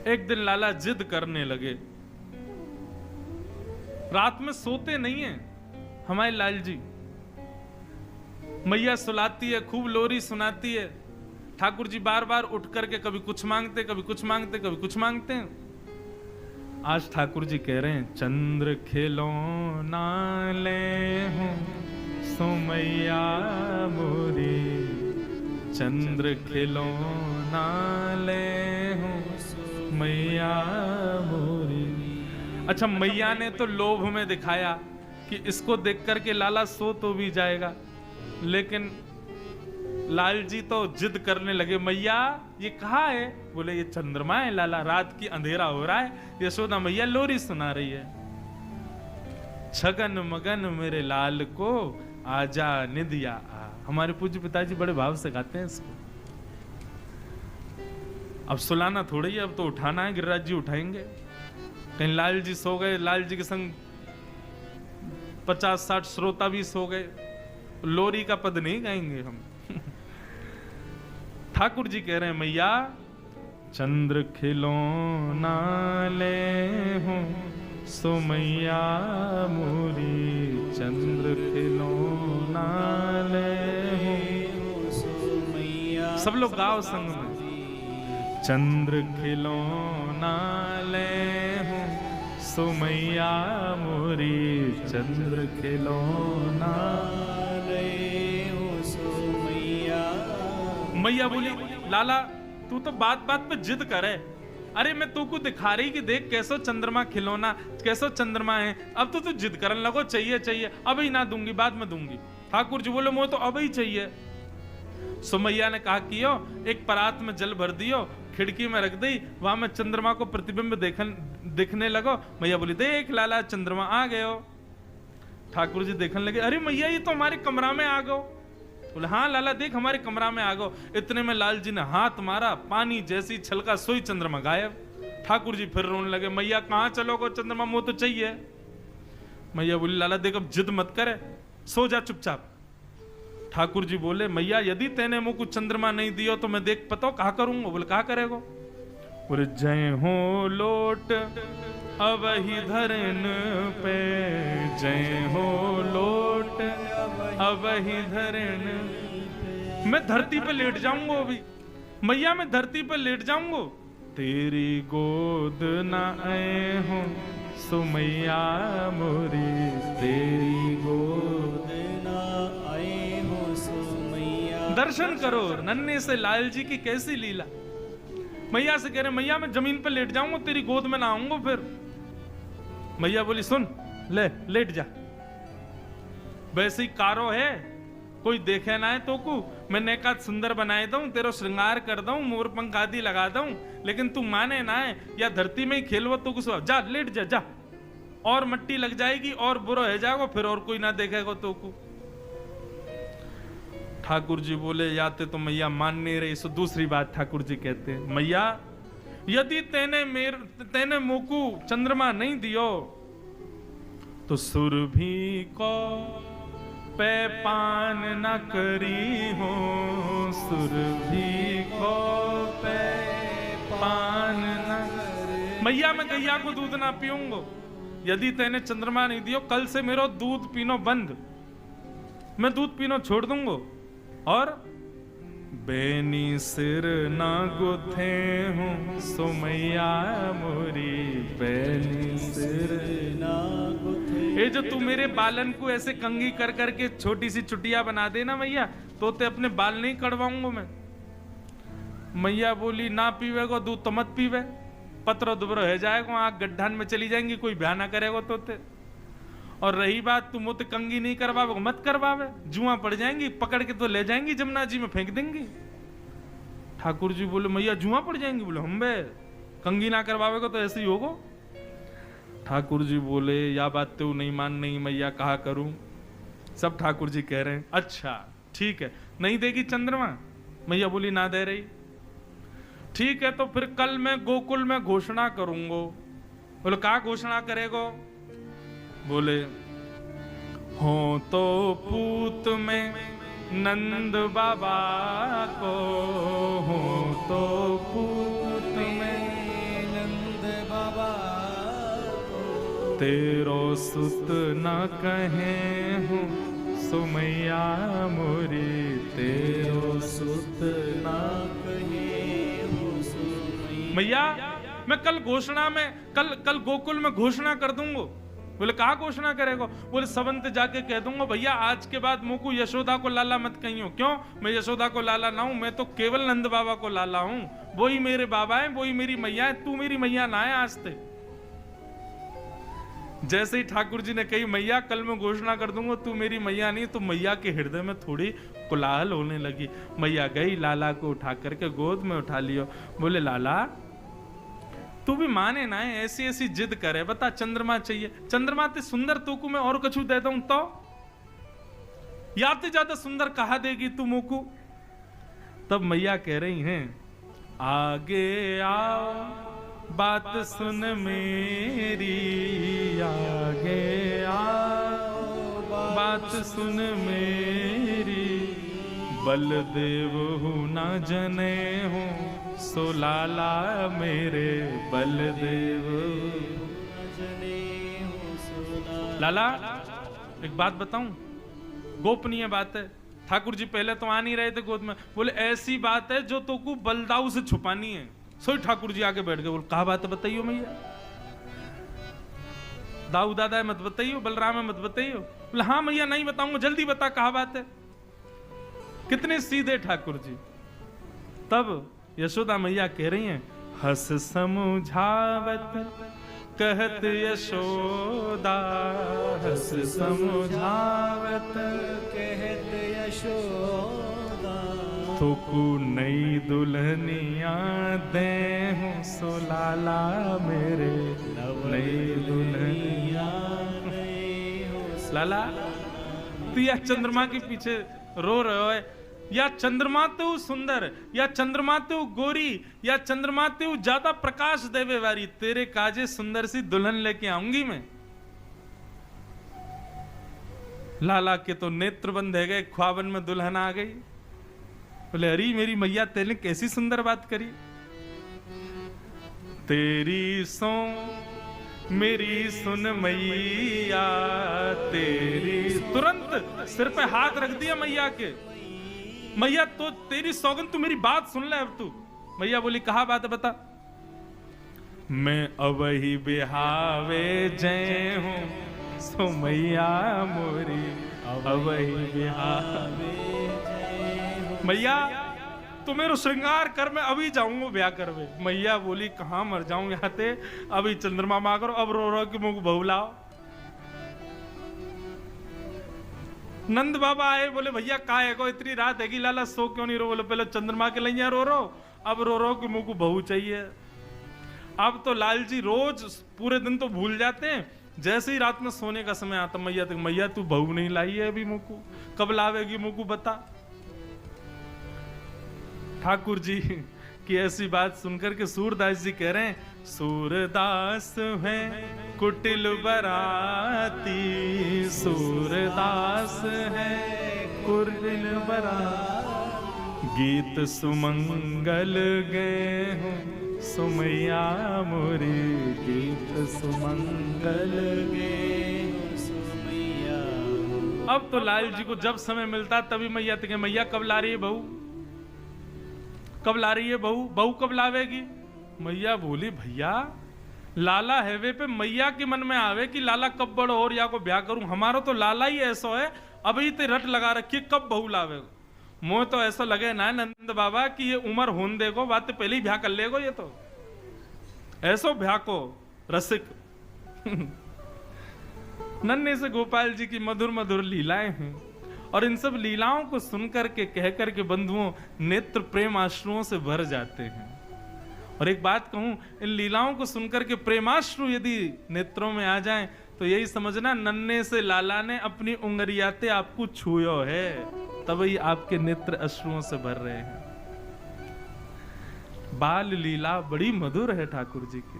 एक दिन लाला जिद करने लगे। रात में सोते नहीं है हमारे लाल जी। मैया सुलाती है, खूब लोरी सुनाती है। ठाकुर जी बार बार उठ करके कभी कुछ मांगते, कभी कुछ मांगते, कभी कुछ मांगते हैं। आज ठाकुर जी कह रहे हैं, चंद्र खिलौना ले हूं सो मैया मोरी, चंद्र खिलौना ले हूं मैया मोरी। अच्छा, मैया ने तो लोभ में दिखाया कि इसको देख करके लाला सो तो भी जाएगा, लेकिन लाल जी तो जिद करने लगे, मैया ये कहाँ है? बोले ये चंद्रमा है लाला, रात की अंधेरा हो रहा है, यशोदा मैया लोरी सुना रही है। छगन मगन मेरे लाल को आजा निदिया आ। हमारे पूज्य पिताजी बड़े भाव से गाते हैं इसको। अब सुलाना थोड़ी है, अब तो उठाना है। गिरिराज जी उठाएंगे। कहीं लाल जी सो गए, लाल जी के संग 50-60 श्रोता भी सो गए, लोरी का पद नहीं गाएंगे हम। ठाकुर जी कह रहे हैं, मैया चंद्र खिलौना ले हूं सो मैया मोरी, चंद्र खिलौना ले हूं सो मैया। सब लोग गाओ संग में। चंद्र खिलौना ले हूं सो मैया मोरी, चंद्र खिलौना ले हूं सो मैया। मैया बोली, लाला तू तो बात बात पे जिद करे। अरे मैं तू को दिखा रही कि देख कैसो चंद्रमा खिलौना, कैसो चंद्रमा है। अब तो तू जिद करने लगो, चाहिए चाहिए। अभी ना दूंगी, बाद में दूंगी। ठाकुर जी बोले, मुझे तो अभी चाहिए। सुमैया ने कहा कि एक परात में जल भर दियो, खिड़की में रख दी, वहां में चंद्रमा को प्रतिबिंब दिखने लगो। मैया बोली, देख लाला चंद्रमा आ गए हो। ठाकुर जी देखने लगे, अरे मैया ये तो हमारे कमरा में आ गो। बोले, हाँ लाला देख हमारे कमरा में आ गो। इतने में लाल जी ने हाथ मारा, पानी जैसी छलका सोई चंद्रमा गायब। ठाकुर जी फिर रोने लगे, मैया कहां चलोगे, चंद्रमा मुझे तो चाहिए। मैया बोली, लाला देख अब जिद मत करे, सो जा चुपचाप। ठाकुर जी बोले, मैया यदि तेने मुझ को चंद्रमा नहीं दियो तो मैं देख पता कहा करूंगा। बोले, कहा करेगो? बोले, जय हो लोट अब ही धरन पे, जय हो लोट अब ही धरन। मैं धरती पे लेट जाऊंगा अभी, मैया मैं धरती पे लेट जाऊंगा। तेरी गोद ना आए हो सो मैया मोरी, तेरी गोद ना आए हो सो मैया। दर्शन करो नन्हे से लाल जी की कैसी लीला। मैया से कह रहे, मैया मैं जमीन पे लेट जाऊंगा, तेरी गोद में ना आऊंगा फिर। मैया बोली, सुन ले लेट जा। वैसे ही कारो है, कोई देखे ना है तो को मैं नेका सुंदर बनाए दूं, तेरा श्रृंगार कर दूं, मोर पंख आदि लगा दूं, लेकिन तू माने ना है, या धरती में ही खेलवो तो कुछ जा, लेट जा जा, और मट्टी लग जाएगी और बुरा हो जाएगा, फिर और कोई ना देखेगा तो को। ठाकुर जी बोले, याते तो मैया मान नहीं रही। सो दूसरी बात ठाकुर जी कहते हैं, मैया यदि तेने मोकू चंद्रमा नहीं दियो तो सुरभि को पे पान न करी हो, सुरभि को पे पान न। मैया मैं गैया को दूध ना पीऊंगा, यदि तेने चंद्रमा नहीं दियो कल से मेरा दूध पीनो बंद, मैं दूध पीनो छोड़ दूंगा। और बेनी सिर ना गुथे हूँ सो मैया मोरी, बेनी सिर ना गुथे। ये जो तू मेरे बालन को ऐसे कंगी कर करके छोटी सी चुटिया बना देना मैया, तो ते अपने बाल नहीं कड़वाऊंगा मैं। मैया बोली, ना पीवे को दूध तो मत पीवे, पत्रो दुबरो है जाएगा, आँख गड्ढान में चली जाएंगी, कोई ब्याह ना करेगा तो ते। और रही बात तू मुझे कंगी नहीं करवावे, मत करवावे, जुआ पड़ जाएंगी, पकड़ के तो ले जाएंगी जमुना जी में फेंक देंगी। ठाकुर जी बोले, मैया जुआ पड़ जाएंगी? बोले, हम बे कंगी ना करवावेगा तो ऐसे ही होगा। ठाकुर जी बोले, या बात तो नहीं मान नहीं मैया, कहा करूं। सब ठाकुर जी कह रहे हैं, अच्छा ठीक है, नहीं देगी चंद्रमा? मैया बोली, ना दे रही। ठीक है, तो फिर कल मैं गोकुल में घोषणा करूंगा। बोले, कहा घोषणा करेगो? बोले, हो तो पूत में नंद बाबा को, हो तो पूत में तेरो सुत न कहे हूँ सो मैया मोरी, तेरो सुत न कहे हूँ सो मैया। मैं कल घोषणा में कल गोकुल में घोषणा कर दूंगा। बोले कहा घोषणा करेगा? बोले सबंत जाके कह दूंगा भैया आज के बाद मुझको यशोदा को लाला मत कहियो। क्यों? मैं यशोदा को लाला ना हूं, मैं तो केवल नंद बाबा को लाला हूं। वो ही मेरे बाबा है, वो ही मेरी मैया है, तू मेरी मैया ना है आज से। जैसे ही ठाकुर जी ने कही मैया कल मैं घोषणा कर दूंगा तू मेरी मैया नहीं, तो मैया के हृदय में थोड़ी कोलाहल होने लगी। मैया गई, लाला को उठा करके गोद में उठा लियो। बोले लाला तू भी माने ना है, ऐसी ऐसी जिद करे, बता चंद्रमा चाहिए। चंद्रमा ते सुंदर तू को मैं और कछु दे दूं तो याते ज्यादा सुंदर कहा देगी तू मुकू। तब मैया कह रही हैं आगे आओ बात सुन मेरी, आगे आओ बात सुन मेरी, बलदेव हूं ना जने हूं सो लाला मेरे, बलदेव लाला। एक बात बताऊं, गोपनीय बात है। ठाकुर जी पहले तो आ नहीं रहे थे गोद में। बोले ऐसी बात है जो तो को बलदाऊ से छुपानी है। सोई ठाकुर जी आके बैठ गए। बोले कहा बात है बताइयो मैया। दाऊ दादा है मत बताइयो, बलराम है मत बताइयो। बोले हाँ मैया नहीं बताऊंगा, जल्दी बता कहा बात है। कितने सीधे ठाकुर जी। तब यशोदा मैया कह रही हैं हस समझावत कहत यशोदा, हस समझावत कहत यशोदा, थोकू नई दुल्हनिया दे हूँ सो लाला मेरे, नई दुल्हनिया लाला। तू या चंद्रमा के पीछे रो रहे हो, या चंद्रमा तो सुंदर, या चंद्रमा तो गोरी, या चंद्रमा तो ज्यादा प्रकाश देवे वाली, तेरे काजे सुंदर सी दुल्हन लेके आऊंगी मैं। लाला के तो नेत्र बंद है गए, ख्वाबन में दुल्हन आ गई। बोले अरे मेरी मैया तेने कैसी सुंदर बात करी। तेरी सो मेरी सुन मैया तेरी, तुरंत सिर पे हाथ रख दिया मैया के। मैया तो तेरी सौगंध, तू मेरी बात सुन ले अब तू। मैया बोली कहा बात है बता। मैं अवही बिहावे जय हूँ सो मैया मोरी, अवही बिहावे मैया तू मेरो श्रृंगार कर, मैं अभी जाऊंगा ब्याह करवे। मैया बोली कहां मर जाऊं यहाँ ते, अभी चंद्रमा माँ करो, अब रो रो के मुझको बहू लाओ। नंद बाबा आए, बोले भैया का है को इतनी रात है कि लाला सो क्यों नहीं रो। बोले पहले चंद्रमा के लिए रो रो, अब रो रो कि मुझको बहू चाहिए। अब तो लाल जी रोज पूरे दिन तो भूल जाते हैं, जैसे ही रात में सोने का समय आता मैया तक, मैया तू बहू नहीं लाई है अभी मुझको, कब लावेगी मुझको बता। ठाकुर जी की ऐसी बात सुनकर के सूरदास जी कह रहे हैं सूरदास है कुटिल बराती, सूरदास है कुटिल बराती, गीत सुमंगल गए हूँ सुमैया मोरी, गीत सुमंगल गए सुमैया। अब तो लाल जी को जब समय मिलता तभी मैया तक, मैया कब ला रही है बहू, कब ला रही है बहू, बहू कब लावेगी। मैया बोली भैया लाला हैवे पे मैया के मन में आवे कि लाला कब बड़ो और या को ब्याह करूं। हमारा तो लाला ही ऐसा है, अभी ते रट लगा रखी कब बहू लावेगो। मोह तो ऐसा लगे ना नंद बाबा कि ये उम्र होन देगो, बात तो पहले ही ब्याह कर लेगो। ये तो ऐसो ब्याह को रसिक नन्हे से गोपाल जी की मधुर मधुर लीलाएं हैं, और इन सब लीलाओं को सुनकर के कह करके बंधुओं नेत्र प्रेम आश्रुओं से भर जाते हैं। और एक बात कहूं, इन लीलाओं को सुनकर के प्रेमाश्रु यदि नेत्रों में आ जाएं तो यही समझना नन्हे से लाला ने अपनी उंगलियाते आपको छुयो है, तभी आपके नेत्र अश्रुओं से भर रहे हैं। बाल लीला बड़ी मधुर है ठाकुर जी की।